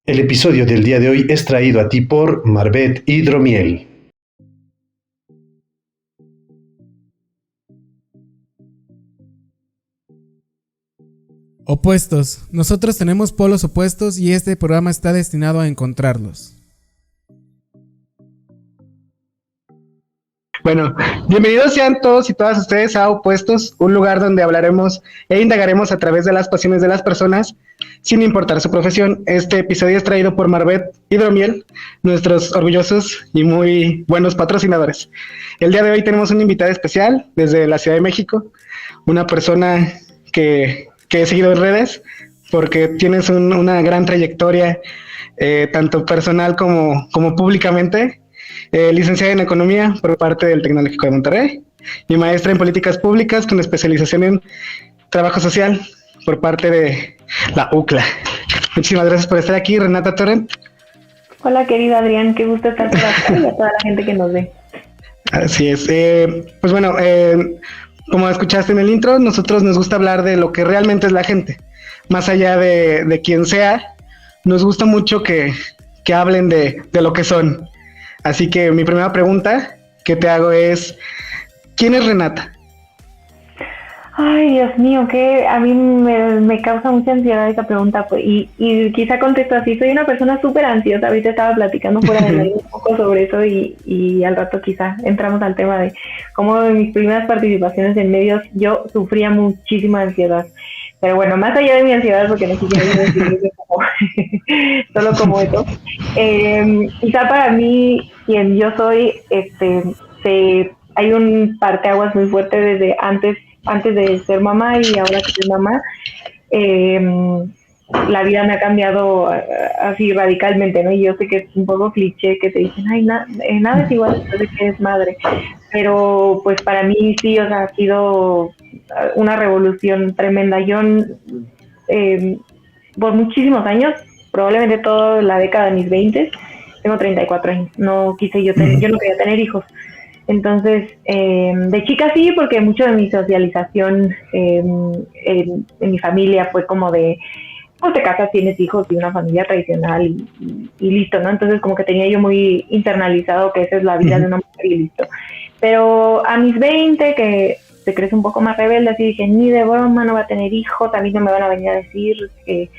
El episodio del día de hoy es traído a ti por Marbet Hidromiel. Opuestos. Nosotros tenemos polos opuestos y este programa está destinado a encontrarlos. Bueno, bienvenidos sean todos y todas ustedes a Opuestos, un lugar donde hablaremos e indagaremos a través de las pasiones de las personas, sin importar su profesión. Este episodio es traído por Marbet Hidromiel, nuestros orgullosos y muy buenos patrocinadores. El día de hoy tenemos una invitada especial desde la Ciudad de México, una persona que he seguido en redes porque tienes una gran trayectoria, tanto personal como públicamente. Licenciada en Economía por parte del Tecnológico de Monterrey y maestra en Políticas Públicas con especialización en Trabajo Social por parte de la UCLA. Muchísimas gracias por estar aquí, Renata Torrent. Hola, querido Adrián, qué gusto estar por acá y a toda la gente que nos ve. Así es. Pues bueno, como escuchaste en el intro, nosotros nos gusta hablar de lo que realmente es la gente. Más allá de quien sea, nos gusta mucho que hablen de lo que son. Así que mi primera pregunta que te hago es, ¿quién es Renata? Ay, Dios mío, que a mí me causa mucha ansiedad esa pregunta, pues, y quizá contesto así, soy una persona súper ansiosa. Ahorita estaba platicando fuera de mí un poco sobre eso y al rato quizá entramos al tema de cómo en mis primeras participaciones en medios yo sufría muchísima ansiedad. Pero bueno, más allá de mi ansiedad, porque no quisiera decir como solo como eso, quizá para mí, quien yo soy, hay un parteaguas muy fuerte desde antes de ser mamá y ahora que soy mamá. La vida me ha cambiado así radicalmente, ¿no? Y yo sé que es un poco cliché que te dicen, ay, nada es igual después de que eres madre, pero pues para mí sí, o sea, ha sido una revolución tremenda. Yo por muchísimos años, probablemente toda la década de mis 20, tengo 34 años, no quise yo no quería tener hijos. Entonces, de chica sí, porque mucho de mi socialización en mi familia fue como de, pues te casas, tienes hijos y una familia tradicional y listo, ¿no? Entonces como que tenía yo muy internalizado que esa es la vida de una mujer y listo. Pero a mis 20, que te crees un poco más rebelde, así dije, ni de broma, no va a tener hijos, a mí no me van a venir a decir que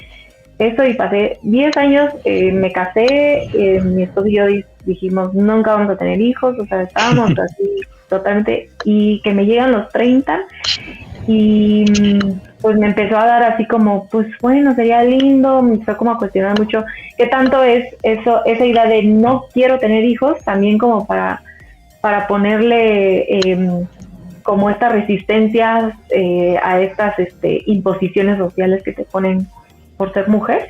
eso, y pasé 10 años, me casé, mi esposo y yo dijimos, nunca vamos a tener hijos, o sea, estábamos así totalmente, y que me llegan los 30 y pues me empezó a dar así como, pues bueno, sería lindo, me empezó como a cuestionar mucho qué tanto es eso, esa idea de no quiero tener hijos, también como para ponerle como esta resistencia a estas imposiciones sociales que te ponen por ser mujer.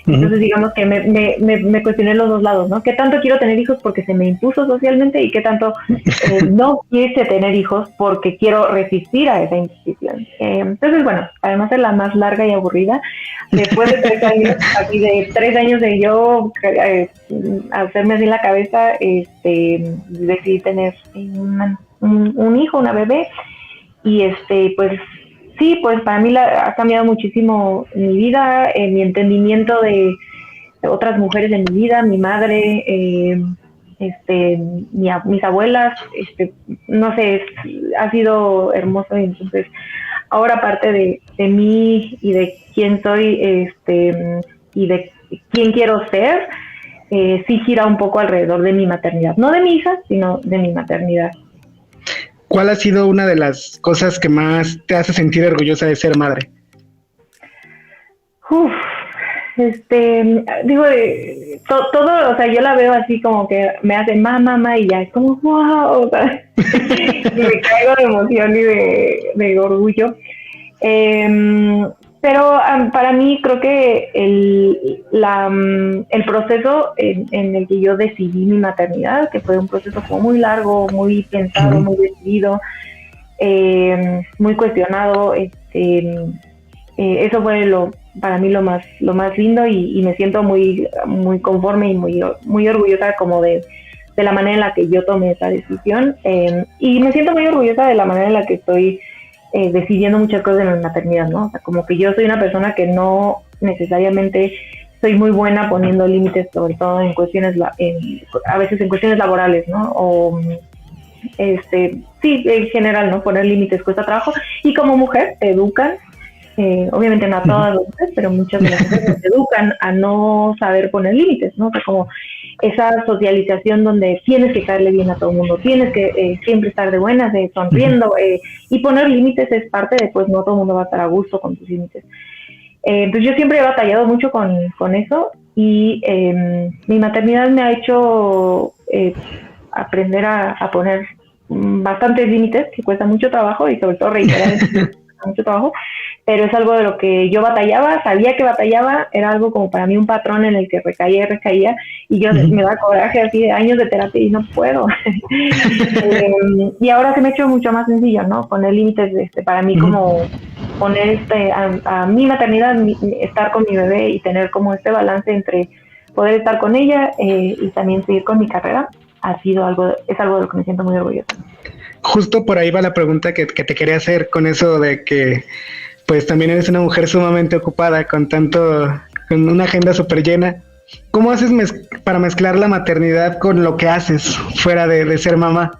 Entonces digamos que me cuestioné los dos lados, ¿no? ¿Qué tanto quiero tener hijos porque se me impuso socialmente y qué tanto no quise tener hijos porque quiero resistir a esa imposición? Entonces, bueno, además de la más larga y aburrida, después de 3 años, así de 3 años de yo hacerme así en la cabeza, decidí tener un hijo, una bebé, y pues sí, pues para mí ha cambiado muchísimo mi vida, mi entendimiento de otras mujeres en mi vida, mi madre, mis abuelas, no sé, ha sido hermoso. Y entonces ahora, aparte de mí y de quién soy, y de quién quiero ser, sí gira un poco alrededor de mi maternidad, no de mi hija, sino de mi maternidad. ¿Cuál ha sido una de las cosas que más te hace sentir orgullosa de ser madre? Digo, todo, o sea, yo la veo así como que me hace mamá y ya es como wow, o sea, y me caigo de emoción y de orgullo. Pero para mí creo que el proceso en el que yo decidí mi maternidad, que fue un proceso como muy largo, muy pensado, muy decidido, muy cuestionado, eso fue para mí lo más lindo, y me siento muy conforme y muy orgullosa como de la manera en la que yo tomé esa decisión, y me siento muy orgullosa de la manera en la que estoy decidiendo muchas cosas en la maternidad, ¿no? O sea, como que yo soy una persona que no necesariamente soy muy buena poniendo límites, sobre todo en cuestiones, a veces en cuestiones laborales, ¿no? O sí, en general, ¿no? Poner límites cuesta trabajo. Y como mujer te educan, obviamente no a todas las mujeres, pero muchas de las mujeres te educan a no saber poner límites, ¿no? O sea, como esa socialización donde tienes que caerle bien a todo el mundo, tienes que siempre estar de buenas, sonriendo, y poner límites es parte de, pues no todo el mundo va a estar a gusto con tus límites. Entonces yo siempre he batallado mucho con eso, y mi maternidad me ha hecho aprender a poner bastantes límites, que cuesta mucho trabajo, y sobre todo reiterar mucho trabajo, pero es algo de lo que yo batallaba, sabía que batallaba, era algo como para mí un patrón en el que recaía, y yo me da coraje así de años de terapia y no puedo. Y ahora se me ha hecho mucho más sencillo, ¿no? Poner límites, para mí, como poner a mi maternidad, estar con mi bebé y tener como este balance entre poder estar con ella y también seguir con mi carrera, es algo de lo que me siento muy orgullosa. Justo por ahí va la pregunta que te quería hacer, con eso de que pues también eres una mujer sumamente ocupada, con una agenda súper llena. ¿Cómo haces para mezclar la maternidad con lo que haces fuera de ser mamá?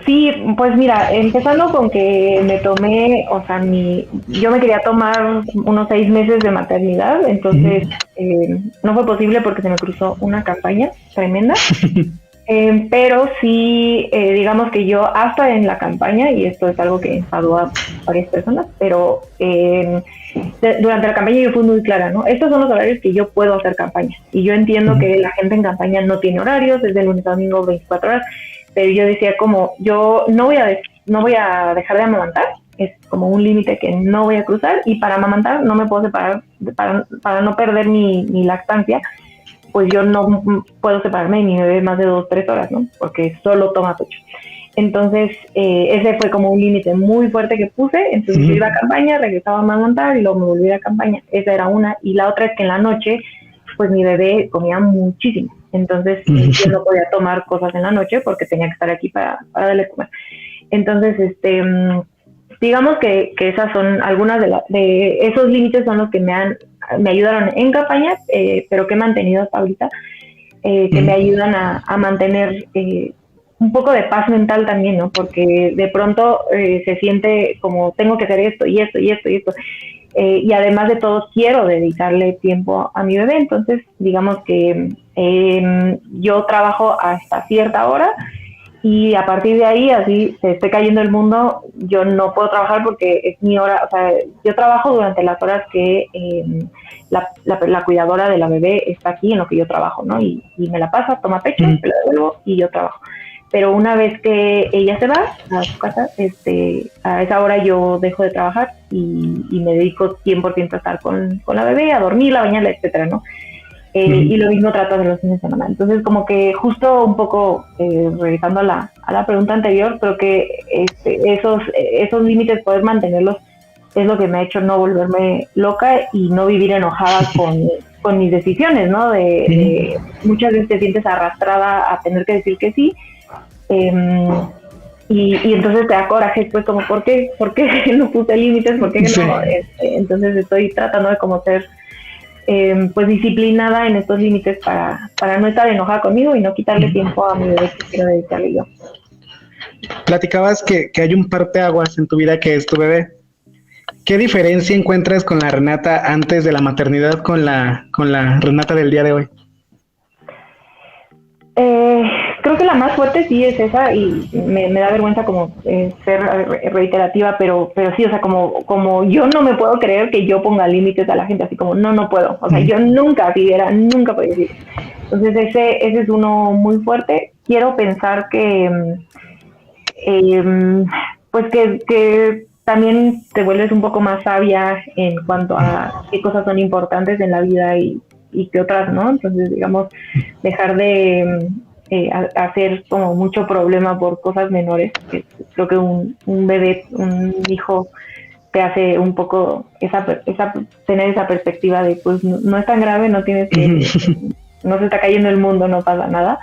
Sí, pues mira, empezando con que me tomé, yo me quería tomar unos 6 meses de maternidad, entonces no fue posible porque se me cruzó una campaña tremenda. Pero sí, digamos que yo hasta en la campaña, y esto es algo que enfadó a varias personas, pero durante la campaña yo fui muy clara, ¿no? Estos son los horarios que yo puedo hacer campaña, y yo entiendo que la gente en campaña no tiene horarios, es de lunes a domingo 24 horas, pero yo decía como, yo no voy a dejar de amamantar, es como un límite que no voy a cruzar, y para amamantar no me puedo separar, para no perder mi lactancia, pues yo no puedo separarme de mi bebé más de 2-3 horas, ¿no? Porque solo toma pecho. Entonces, ese fue como un límite muy fuerte que puse. Entonces yo iba a campaña, regresaba a amamantar y luego me volví a campaña. Esa era una. Y la otra es que en la noche, pues mi bebé comía muchísimo. Entonces yo no podía tomar cosas en la noche porque tenía que estar aquí para darle a comer. Entonces, digamos que esas son algunas de esos límites, son los que me ayudaron en campaña, pero que he mantenido hasta ahorita, que me ayudan a mantener un poco de paz mental también, ¿no? Porque de pronto se siente como tengo que hacer esto y esto y esto y esto, y además de todo quiero dedicarle tiempo a mi bebé. Entonces digamos que yo trabajo hasta cierta hora, y a partir de ahí, así se esté cayendo el mundo, yo no puedo trabajar porque es mi hora. O sea, yo trabajo durante las horas que la cuidadora de la bebé está aquí en lo que yo trabajo, ¿no? Y me la pasa, toma pecho, me la devuelvo y yo trabajo. Pero una vez que ella se va a su casa, a esa hora yo dejo de trabajar y me dedico 100% a estar con la bebé, a dormirla, a bañarla, etcétera, ¿no? Y lo mismo trato de los fines de semana. Entonces, como que justo un poco, regresando a la pregunta anterior, creo que esos límites, poder mantenerlos, es lo que me ha hecho no volverme loca y no vivir enojada con mis decisiones, ¿no? Muchas veces te sientes arrastrada a tener que decir que sí, y entonces te da coraje, pues como, ¿por qué no puse límites? ¿Por qué no? Sí. Entonces estoy tratando de como ser pues disciplinada en estos límites para no estar enojada conmigo y no quitarle tiempo a mi bebé que quiero dedicarle yo. Platicabas que hay un parteaguas en tu vida que es tu bebé. ¿Qué diferencia encuentras con la Renata antes de la maternidad con la Renata del día de hoy? Creo que la más fuerte sí es esa, y me da vergüenza como ser reiterativa, pero sí, o sea, como yo no me puedo creer que yo ponga límites a la gente, así como no puedo, o sea, yo nunca podía decir. Entonces ese es uno muy fuerte. Quiero pensar que pues que también te vuelves un poco más sabia en cuanto a qué cosas son importantes en la vida y qué otras no. Entonces, digamos, dejar de hacer como mucho problema por cosas menores. Creo que un bebé, un hijo, te hace un poco tener esa perspectiva de pues no es tan grave, no tienes que no se está cayendo el mundo, no pasa nada.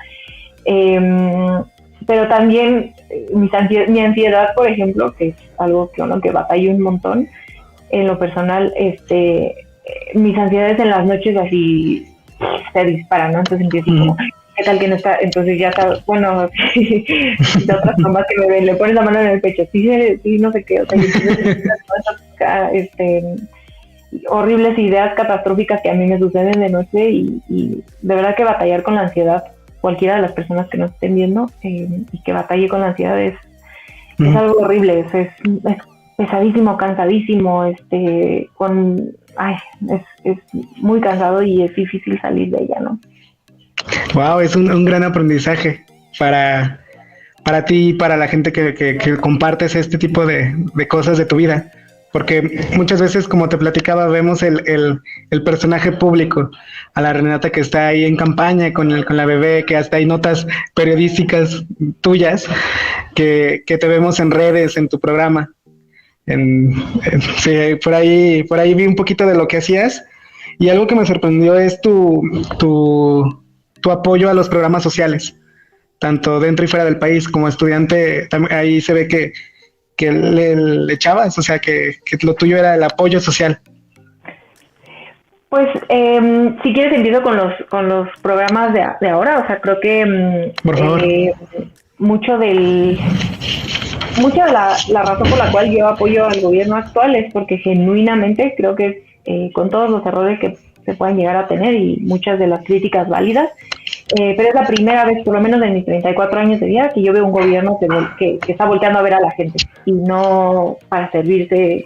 Pero también mi ansiedad, por ejemplo, que es algo que batallo un montón en lo personal, mis ansiedades en las noches así se disparan, ¿no? Entonces empiezo como, ¿qué tal que no está? Entonces ya está, bueno, de otras mamás que me ven, le pones la mano en el pecho, sí, no sé qué, o sea, horribles ideas catastróficas que a mí me suceden de noche y de verdad que batallar con la ansiedad, cualquiera de las personas que nos estén viendo y que batalle con la ansiedad es algo horrible, es pesadísimo, cansadísimo, es muy cansado y es difícil salir de ella, ¿no? Wow, es un gran aprendizaje para ti y para la gente que compartes este tipo de cosas de tu vida. Porque muchas veces, como te platicaba, vemos el personaje público, a la Renata que está ahí en campaña con la bebé, que hasta hay notas periodísticas tuyas que te vemos en redes, en tu programa. Sí, por ahí vi un poquito de lo que hacías y algo que me sorprendió es tu apoyo a los programas sociales, tanto dentro y fuera del país. Como estudiante, ahí se ve que le echabas, o sea, que lo tuyo era el apoyo social. Pues, si quieres empiezo con los programas de ahora, o sea, creo que por favor. Mucha de la razón por la cual yo apoyo al gobierno actual es porque genuinamente creo que con todos los errores que se pueden llegar a tener y muchas de las críticas válidas, pero es la primera vez, por lo menos en mis 34 años de vida, que yo veo un gobierno que está volteando a ver a la gente y no para servirse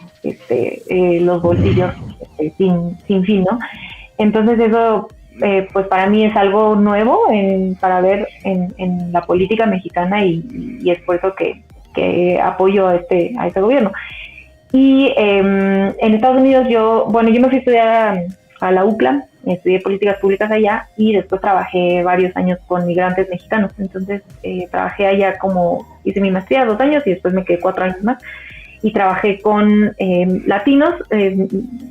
los bolsillos sin fin, ¿no? Entonces eso, pues para mí es algo nuevo para ver en la política mexicana y es por eso que apoyo a este gobierno. Y en Estados Unidos yo me fui a estudiar a la UCLA, estudié políticas públicas allá y después trabajé varios años con migrantes mexicanos. Entonces trabajé allá hice mi maestría 2 años y después me quedé 4 años más y trabajé con latinos,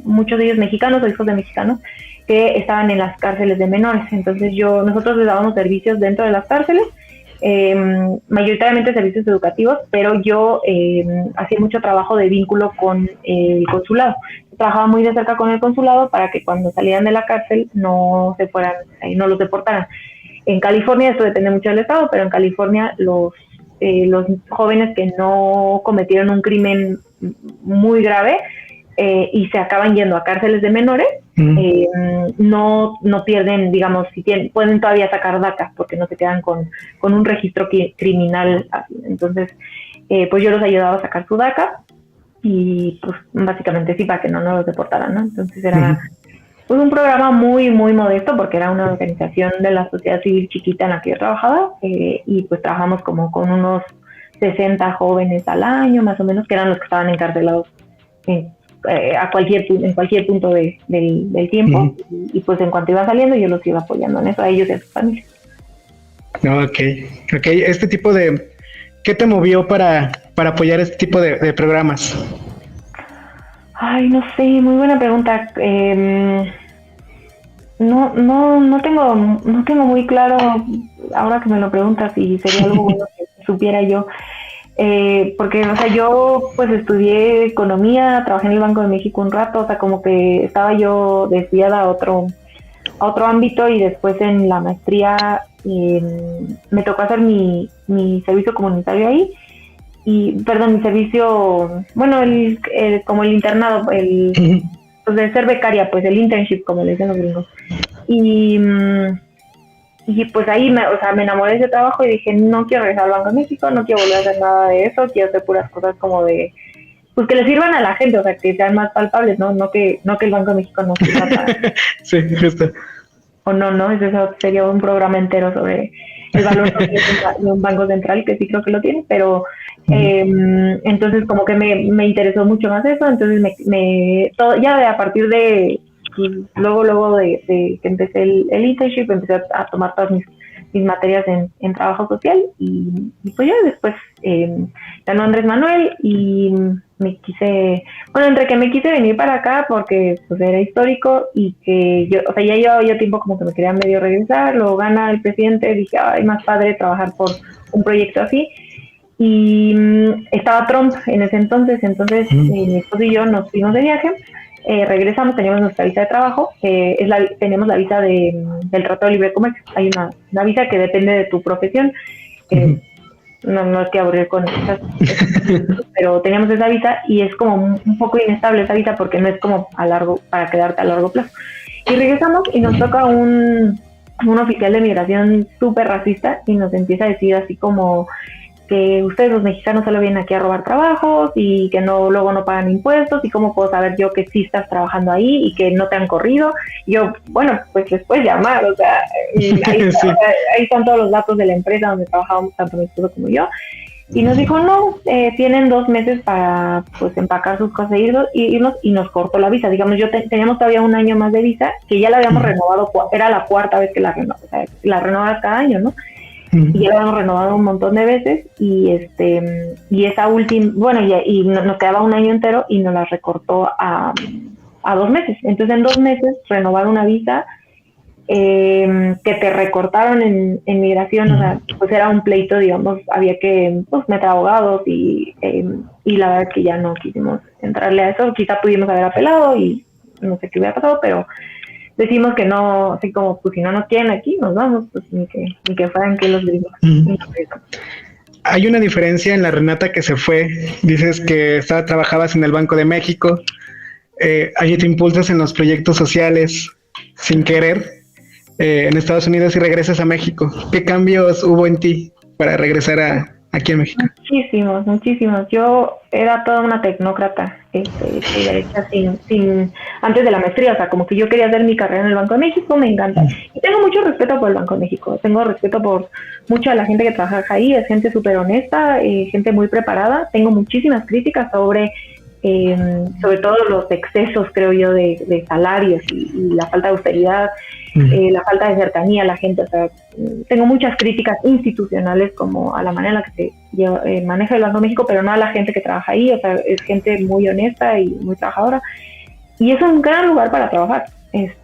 muchos de ellos mexicanos o hijos de mexicanos que estaban en las cárceles de menores. Entonces nosotros les dábamos servicios dentro de las cárceles, mayoritariamente servicios educativos, pero yo hacía mucho trabajo de vínculo con el consulado. Trabajaba muy de cerca con el consulado para que cuando salían de la cárcel no se fueran, no los deportaran. En California, esto depende mucho del estado, pero en California los jóvenes que no cometieron un crimen muy grave y se acaban yendo a cárceles de menores, no pierden, digamos, pueden todavía sacar DACA porque no se quedan con un registro criminal. Entonces, pues yo los ayudaba a sacar su DACA y pues básicamente sí, para que no los deportaran, ¿no? Entonces era pues un programa muy, muy modesto porque era una organización de la sociedad civil chiquita en la que yo trabajaba y pues trabajamos como con unos 60 jóvenes al año, más o menos, que eran los que estaban encarcelados en cualquier punto del tiempo y pues en cuanto iba saliendo yo los iba apoyando en eso, a ellos y a sus familias. Ok, este tipo de... ¿Qué te movió para apoyar este tipo de programas? Ay, no sé, muy buena pregunta. No tengo muy claro, ahora que me lo preguntas, y sería algo bueno que supiera yo. Porque, o sea, yo pues estudié economía, trabajé en el Banco de México un rato, o sea, como que estaba yo desviada a otro ámbito y después en la maestría me tocó hacer mi servicio comunitario ahí mi servicio, como el internado, pues de ser becaria, pues el internship, como le dicen los gringos. Y pues ahí me enamoré de ese trabajo y dije, no quiero regresar al Banco de México, no quiero volver a hacer nada de eso, quiero hacer puras cosas como de, pues que le sirvan a la gente, o sea, que sean más palpables, no que el Banco de México no sirva para... Sí, justo. O no, eso sería un programa entero sobre el valor de un banco central, que sí creo que lo tiene, pero entonces como que me interesó mucho más eso, entonces a partir de luego de que empecé el internship, empecé a tomar todas mis materias en trabajo social y pues ya después ganó Andrés Manuel y entre que me quise venir para acá porque pues era histórico y que yo, o sea, ya llevaba tiempo como que me quería medio regresar, luego gana el presidente, dije, ay, más padre trabajar por un proyecto así. Y estaba Trump en ese entonces mi esposo y yo nos fuimos de viaje regresamos, teníamos nuestra visa de trabajo, tenemos la visa del Tratado de Libre Comercio. Hay una visa que depende de tu profesión. No es que aburrir con esas, pero teníamos esa visa y es como un poco inestable esa visa porque no es como para quedarte a largo plazo. Y regresamos y nos toca un oficial de migración súper racista y nos empieza a decir así como que ustedes los mexicanos solo vienen aquí a robar trabajos y que luego no pagan impuestos y cómo puedo saber yo que sí estás trabajando ahí y que no te han corrido. Y yo, bueno, pues les puedes llamar, o sea, ahí están todos los datos de la empresa donde trabajábamos tanto mi esposo como yo. Y nos dijo, no, tienen 2 meses para pues empacar sus cosas e irnos, y nos cortó la visa. Digamos, teníamos todavía 1 año más de visa, que ya la habíamos renovado, era la 4ª vez que la renovaba, o sea, la renovaba cada año, ¿no? Y ya la habíamos renovado un montón de veces y esa última, bueno, y nos quedaba 1 año entero y nos la recortó a 2 meses. Entonces en 2 meses renovar una visa que te recortaron en migración, o sea, pues era un pleito, digamos, había que meter abogados y la verdad es que ya no quisimos entrarle a eso. Quizá pudimos haber apelado y no sé qué hubiera pasado, pero decimos que no, así como, pues si no nos quieren aquí, nos vamos, pues ni que fueran que los gringos. Hay una diferencia en la Renata que se fue. Dices que trabajabas en el Banco de México, ahí te impulsas en los proyectos sociales sin querer en Estados Unidos y regresas a México. ¿Qué cambios hubo en ti para regresar aquí a México? Muchísimos. Yo era toda una tecnócrata, antes de la maestría, o sea, como que yo quería hacer mi carrera en el Banco de México, me encanta. Y tengo mucho respeto por el Banco de México, tengo respeto por mucha de la gente que trabaja ahí, es gente súper honesta, gente muy preparada. Tengo muchísimas críticas sobre todo los excesos, creo yo, de salarios y la falta de austeridad, la falta de cercanía a la gente. O sea, tengo muchas críticas institucionales como a la manera en la que se maneja el Banco de México, pero no a la gente que trabaja ahí. O sea, es gente muy honesta y muy trabajadora. Y es un gran lugar para trabajar,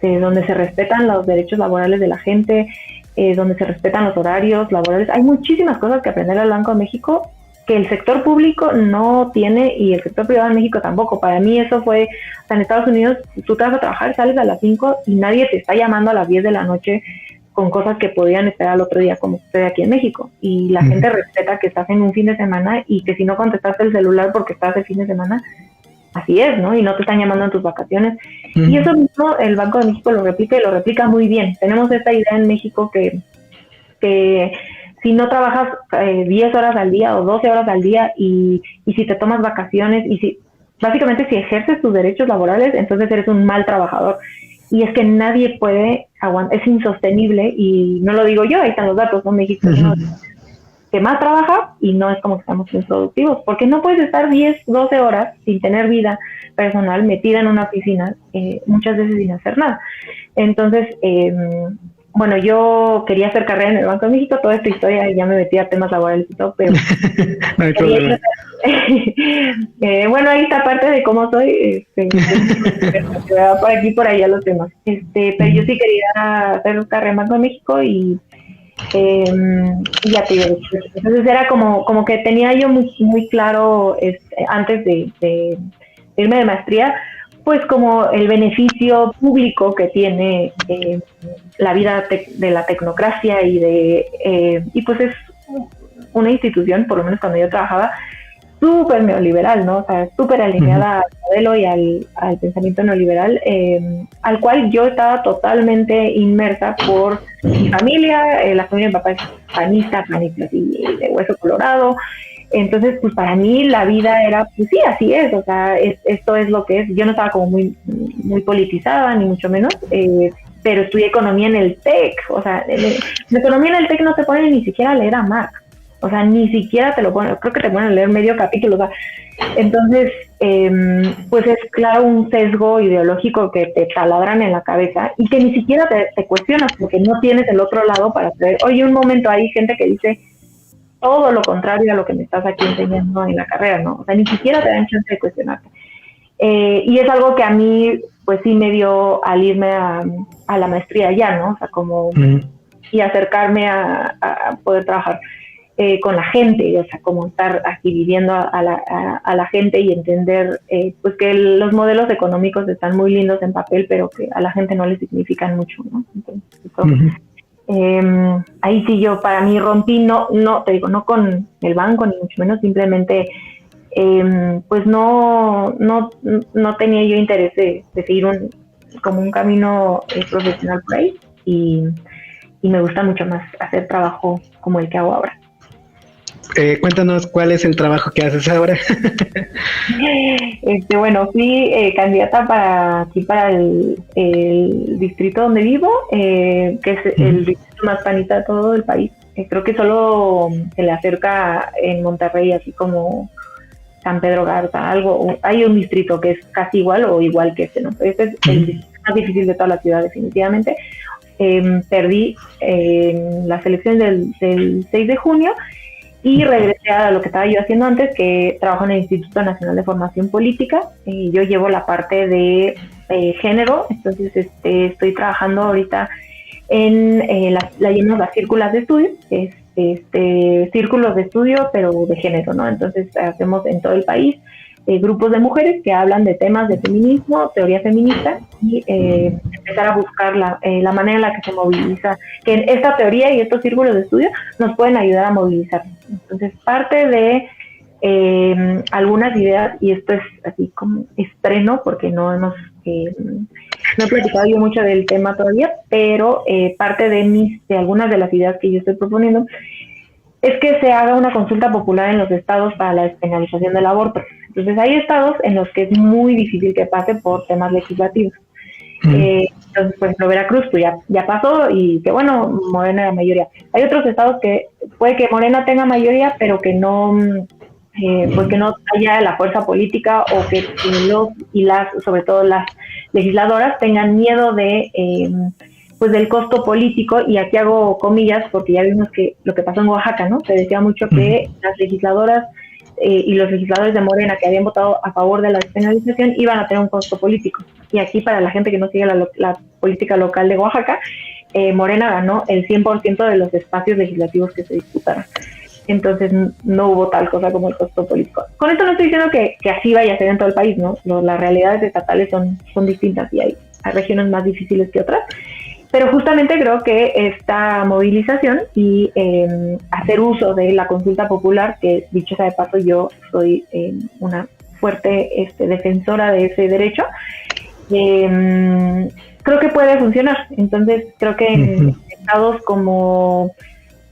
donde se respetan los derechos laborales de la gente, donde se respetan los horarios laborales. Hay muchísimas cosas que aprender al Banco de México que el sector público no tiene y el sector privado en México tampoco. Para mí eso fue, o sea, en Estados Unidos tú te vas a trabajar, sales a las 5 y nadie te está llamando a las 10 de la noche con cosas que podían esperar al otro día, como sucede aquí en México. Y la gente respeta que estás en un fin de semana y que si no contestaste el celular porque estás el fin de semana, así es, ¿no? Y no te están llamando en tus vacaciones. Y eso mismo el Banco de México lo replica y lo replica muy bien. Tenemos esta idea en México que si no trabajas 10 horas al día o 12 horas al día y si te tomas vacaciones y básicamente si ejerces tus derechos laborales, entonces eres un mal trabajador. Y es que nadie puede aguantar, es insostenible, y no lo digo yo, ahí están los datos, ¿no? México que más trabaja y no es como que estamos improductivos, porque no puedes estar 10, 12 horas sin tener vida personal, metida en una oficina, muchas veces sin hacer nada. Entonces, bueno, yo quería hacer carrera en el Banco de México, toda esta historia, ya me metí a temas laborales y todo, pero no hay problema. Bueno, ahí está parte de cómo soy, por aquí por allá los temas. Pero yo sí quería hacer carrera en Banco de México y ya te digo, entonces era como que tenía yo muy claro antes de irme de maestría, pues como el beneficio público que tiene la vida de la tecnocracia y pues es una institución, por lo menos cuando yo trabajaba, súper neoliberal, ¿no? O sea, súper alineada al modelo y al pensamiento neoliberal, al cual yo estaba totalmente inmersa por mi familia. La familia de mi papá es panista así de hueso colorado. Entonces, pues para mí la vida era, pues sí, así es, o sea, esto es lo que es. Yo no estaba como muy politizada, ni mucho menos, pero estudié economía en el TEC. O sea, en economía en el TEC no te ponen ni siquiera a leer a Marx. O sea, ni siquiera te lo ponen, creo que te ponen a leer medio capítulo. O sea, entonces, pues es claro un sesgo ideológico que te taladran en la cabeza y que ni siquiera te cuestionas porque no tienes el otro lado para saber. Oye, un momento, hay gente que dice todo lo contrario a lo que me estás aquí enseñando en la carrera, ¿no? O sea, ni siquiera te dan chance de cuestionarte. Y es algo que a mí, pues sí me dio al irme a la maestría ya, ¿no? O sea, como y acercarme a poder trabajar. con la gente, o sea, como estar aquí viviendo a la gente y entender pues que los modelos económicos están muy lindos en papel, pero que a la gente no le significan mucho, ¿no? Entonces, eso, ahí sí yo para mí rompí, no te digo, no con el banco ni mucho menos, simplemente pues no tenía yo interés de seguir como un camino profesional por ahí, y me gusta mucho más hacer trabajo como el que hago ahora. Cuéntanos cuál es el trabajo que haces ahora. Bueno, fui candidata para el distrito donde vivo, que es el distrito más panista de todo el país. Creo que solo se le acerca en Monterrey, así como San Pedro Garza, algo. Hay un distrito que es casi igual o igual que este, ¿no? Este es el distrito más difícil de toda la ciudad, definitivamente. Perdí en las elecciones del 6 de junio y regresé a lo que estaba yo haciendo antes, que trabajo en el Instituto Nacional de Formación Política. Yo llevo la parte de género, entonces estoy trabajando ahorita en la llamamos las círculos de estudio, círculos de estudio pero de género, ¿no? Entonces hacemos en todo el país grupos de mujeres que hablan de temas de feminismo, teoría feminista, y empezar a buscar la manera en la que se moviliza, que esta teoría y estos círculos de estudio nos pueden ayudar a movilizar. Entonces, parte de algunas ideas, y esto es así como estreno, porque no he platicado yo mucho del tema todavía, pero parte de algunas de las ideas que yo estoy proponiendo es que se haga una consulta popular en los estados para la despenalización del aborto. Entonces hay estados en los que es muy difícil que pase por temas legislativos. Entonces, por ejemplo, Veracruz pues ya pasó, y que bueno, Morena es la mayoría. Hay otros estados que puede que Morena tenga mayoría, pero que no pues que no haya la fuerza política, o que los y las, sobre todo las legisladoras, tengan miedo de pues del costo político. Y aquí hago comillas porque ya vimos que lo que pasó en Oaxaca, ¿no? Se decía mucho que las legisladoras y los legisladores de Morena que habían votado a favor de la despenalización iban a tener un costo político. Y aquí, para la gente que no sigue la política local de Oaxaca, Morena ganó el 100% de los espacios legislativos que se disputaron. Entonces no hubo tal cosa como el costo político. Con esto no estoy diciendo que así vaya a ser en todo el país, ¿no? Las realidades estatales son distintas, y hay regiones más difíciles que otras. Pero justamente creo que esta movilización y hacer uso de la consulta popular, que dicho sea de paso, yo soy una fuerte defensora de ese derecho, creo que puede funcionar. Entonces creo que en estados como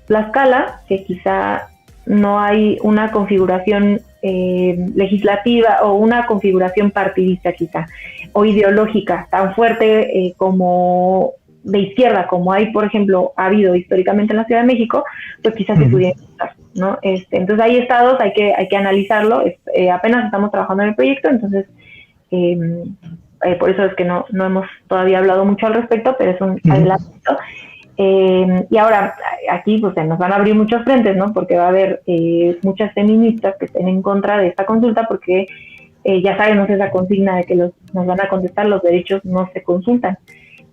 Tlaxcala, que quizá no hay una configuración legislativa o una configuración partidista quizá, o ideológica tan fuerte como de izquierda, como hay, por ejemplo, ha habido históricamente en la Ciudad de México, pues quizás se pudiera empezar, ¿no? Entonces hay estados, hay que analizarlo. Apenas estamos trabajando en el proyecto, entonces por eso es que no hemos todavía hablado mucho al respecto, pero es un adelanto. Y ahora aquí pues nos van a abrir muchos frentes, ¿no? Porque va a haber muchas feministas que estén en contra de esta consulta, porque ya sabemos esa consigna de que nos van a contestar, los derechos no se consultan.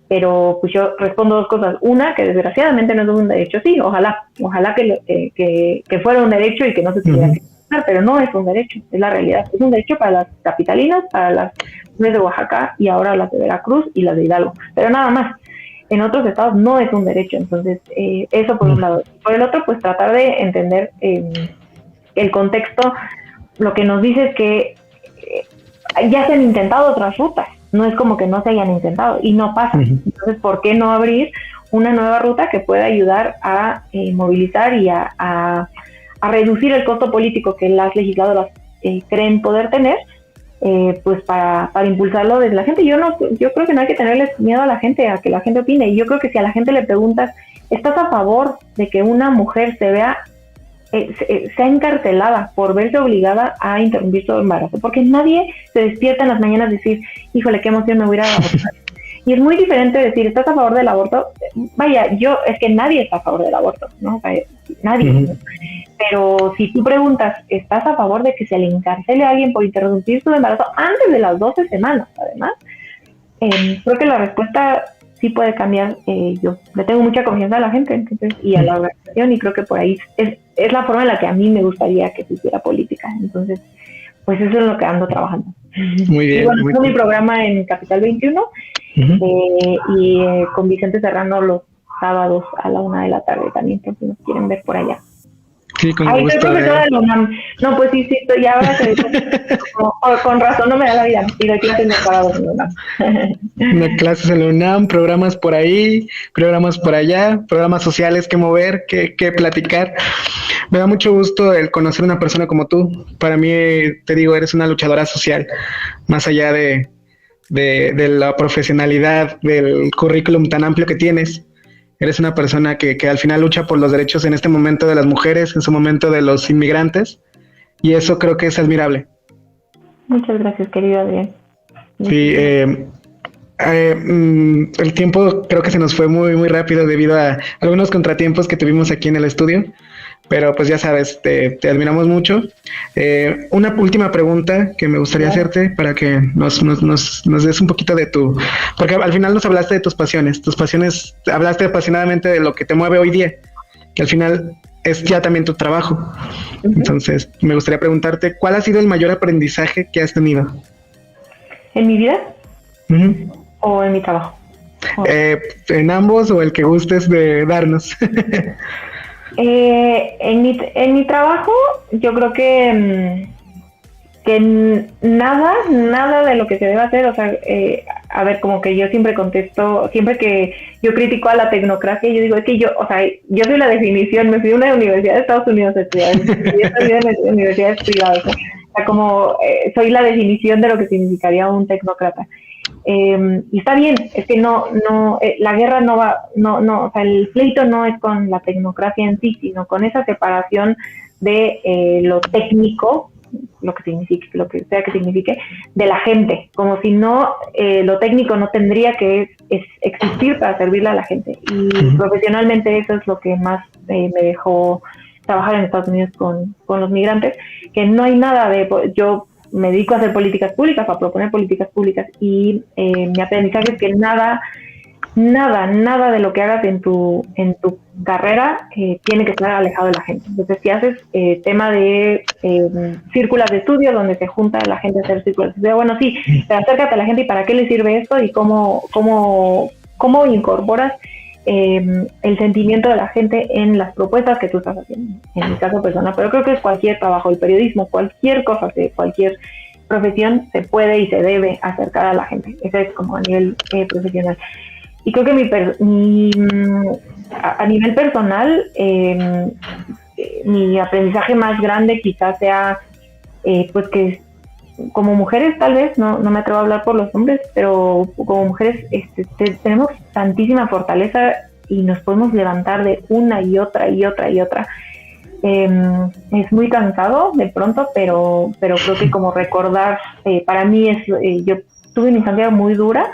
Pero pues yo respondo dos cosas. Una, que desgraciadamente no es un derecho, sí, ojalá que fuera un derecho y que no se tuviera que consultar, pero no es un derecho, es la realidad. Es un derecho para las capitalinas, para las de Oaxaca, y ahora las de Veracruz y las de Hidalgo, pero nada más. En otros estados no es un derecho. Entonces eso por un lado. Por el otro, pues tratar de entender el contexto. Lo que nos dice es que ya se han intentado otras rutas, no es como que no se hayan intentado y no pasa. Entonces, ¿por qué no abrir una nueva ruta que pueda ayudar a movilizar y a reducir el costo político que las legisladoras creen poder tener, pues para impulsarlo desde la gente? Yo creo que no hay que tenerles miedo a la gente, a que la gente opine. Y yo creo que si a la gente le preguntas, ¿estás a favor de que una mujer sea encarcelada por verse obligada a interrumpir su embarazo? Porque nadie se despierta en las mañanas y decir, híjole, qué emoción, me voy a ir a abortar. Y es muy diferente decir, ¿estás a favor del aborto? Vaya, es que nadie está a favor del aborto, ¿no? Nadie. Pero si tú preguntas, ¿estás a favor de que se le encarcele a alguien por interrumpir su embarazo antes de las 12 semanas, además? Creo que la respuesta sí puede cambiar. Yo le tengo mucha confianza a la gente, entonces, y a la organización, y creo que por ahí es la forma en la que a mí me gustaría que se hiciera política. Entonces, pues eso es lo que ando trabajando. Muy bien. Y bueno, tengo mi programa en Capital 21 con Vicente Serrano los sábados a la 1 de la tarde también, por si nos quieren ver por allá. Sí, con Ay, soy gusto. profesora de la UNAM. No, pues sí, estoy ahora que con razón no me da la vida. Y doy clases de sábados en la UNAM. Clases en la UNAM, programas por ahí, programas por allá, programas sociales que mover, que platicar. Me da mucho gusto el conocer a una persona como tú. Para mí, te digo, eres una luchadora social, más allá de la profesionalidad, del currículum tan amplio que tienes. Eres una persona que al final lucha por los derechos en este momento de las mujeres, en su momento de los inmigrantes, y eso creo que es admirable. Muchas gracias, querido Adrián. Sí, el tiempo creo que se nos fue muy, muy rápido debido a algunos contratiempos que tuvimos aquí en el estudio, pero pues ya sabes, te admiramos mucho. Una última pregunta que me gustaría hacerte para que nos des un poquito de porque al final nos hablaste de tus pasiones, hablaste apasionadamente de lo que te mueve hoy día, que al final es ya también tu trabajo. Entonces, me gustaría preguntarte, ¿cuál ha sido el mayor aprendizaje que has tenido? ¿En mi vida? ¿O en mi trabajo? En ambos, o el que gustes de darnos. En mi trabajo, yo creo que nada de lo que se debe hacer, o sea, a ver, como que yo siempre contesto, siempre que yo critico a la tecnocracia, yo digo, es que yo soy la definición, me fui a una universidad de Estados Unidos a estudiar, yo estudié en universidades privadas, o sea, como soy la definición de lo que significaría un tecnócrata. Y está bien, es que la guerra o sea, el pleito no es con la tecnocracia en sí, sino con esa separación de lo técnico, lo que sea que signifique, de la gente, como si no, lo técnico no tendría que existir para servirle a la gente. Y profesionalmente eso es lo que más me dejó trabajar en Estados Unidos con los migrantes, que no hay nada yo me dedico a hacer políticas públicas, a proponer políticas públicas, y mi aprendizaje es que nada de lo que hagas en tu carrera tiene que estar alejado de la gente. Entonces, si haces tema de círculos de estudio donde se junta la gente a hacer círculos de estudio, bueno, sí, pero acércate a la gente y para qué le sirve esto y cómo incorporas el sentimiento de la gente en las propuestas que tú estás haciendo, en mi caso personal, pero creo que es cualquier trabajo, el periodismo, cualquier cosa, cualquier profesión se puede y se debe acercar a la gente. Eso es como a nivel profesional. Y creo que a nivel personal, mi aprendizaje más grande quizás sea pues que como mujeres, tal vez, no me atrevo a hablar por los hombres, pero como mujeres tenemos tantísima fortaleza y nos podemos levantar de una y otra y otra y otra. Es muy cansado de pronto, pero creo que como recordar, para mí yo tuve una infancia muy dura,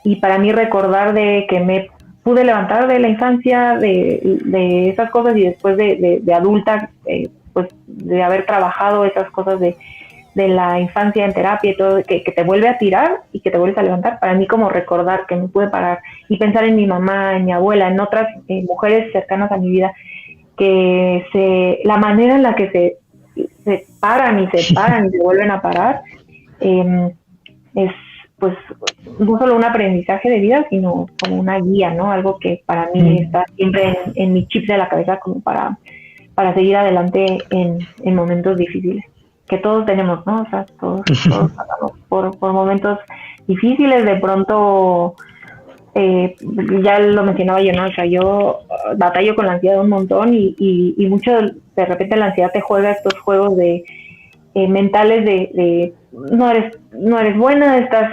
y para mí recordar de que me pude levantar de la infancia, de esas cosas, y después de adulta, pues de haber trabajado esas cosas de la infancia en terapia y todo, que te vuelve a tirar y que te vuelves a levantar. Para mí como recordar que me pude parar y pensar en mi mamá, en mi abuela, en otras mujeres cercanas a mi vida, que la manera en la que se paran y se vuelven a parar, es pues no solo un aprendizaje de vida, sino como una guía, ¿no? Algo que para mí está siempre en mi chip de la cabeza, como para seguir adelante en momentos difíciles, que todos tenemos, ¿no? O sea, todos pasamos por momentos difíciles. De pronto, ya lo mencionaba yo, ¿no? O sea, yo batallo con la ansiedad un montón, y mucho de repente la ansiedad te juega estos juegos de mentales de no eres buena, estás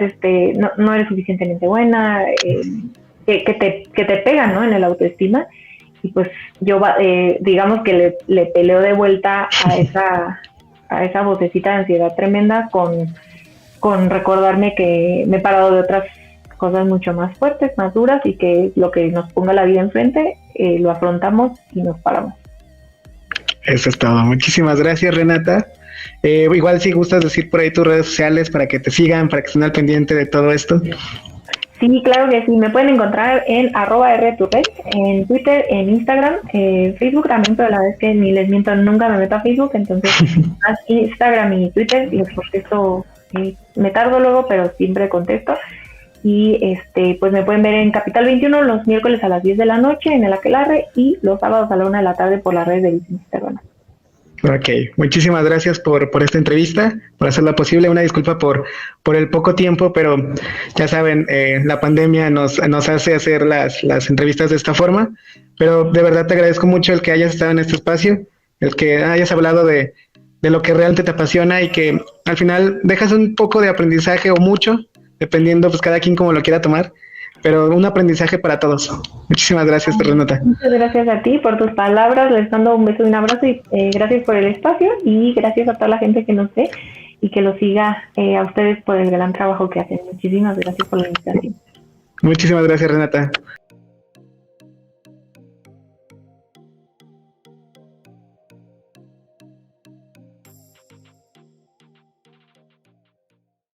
no eres suficientemente buena, que te pegan, ¿no? En el autoestima. Y pues yo digamos que le peleo de vuelta a esa vocecita de ansiedad tremenda con recordarme que me he parado de otras cosas mucho más fuertes, más duras, y que lo que nos ponga la vida enfrente lo afrontamos y nos paramos. Eso es todo. Muchísimas gracias, Renata. Igual si gustas decir por ahí tus redes sociales para que te sigan, para que estén al pendiente de todo esto. Sí, claro que sí. Me pueden encontrar en @rturret, en Twitter, en Instagram, Facebook también, pero la verdad es que ni les miento, nunca me meto a Facebook, entonces más Instagram y Twitter, y les contesto, me tardo luego, pero siempre contesto. Y pues me pueden ver en Capital 21 los miércoles a las 10 de la noche en el Aquelarre y los sábados a la 1 de la tarde por las redes de Vicente Serrano. Ok, muchísimas gracias por esta entrevista, por hacerla posible. Una disculpa por el poco tiempo, pero ya saben, la pandemia nos hace hacer las entrevistas de esta forma, pero de verdad te agradezco mucho el que hayas estado en este espacio, el que hayas hablado de lo que realmente te apasiona y que al final dejas un poco de aprendizaje o mucho, dependiendo pues cada quien como lo quiera tomar, pero un aprendizaje para todos. Muchísimas gracias, Renata. Muchas gracias a ti por tus palabras, les mando un beso y un abrazo y gracias por el espacio y gracias a toda la gente que nos ve y que lo siga a ustedes por el gran trabajo que hacen. Muchísimas gracias por la invitación. Muchísimas gracias, Renata.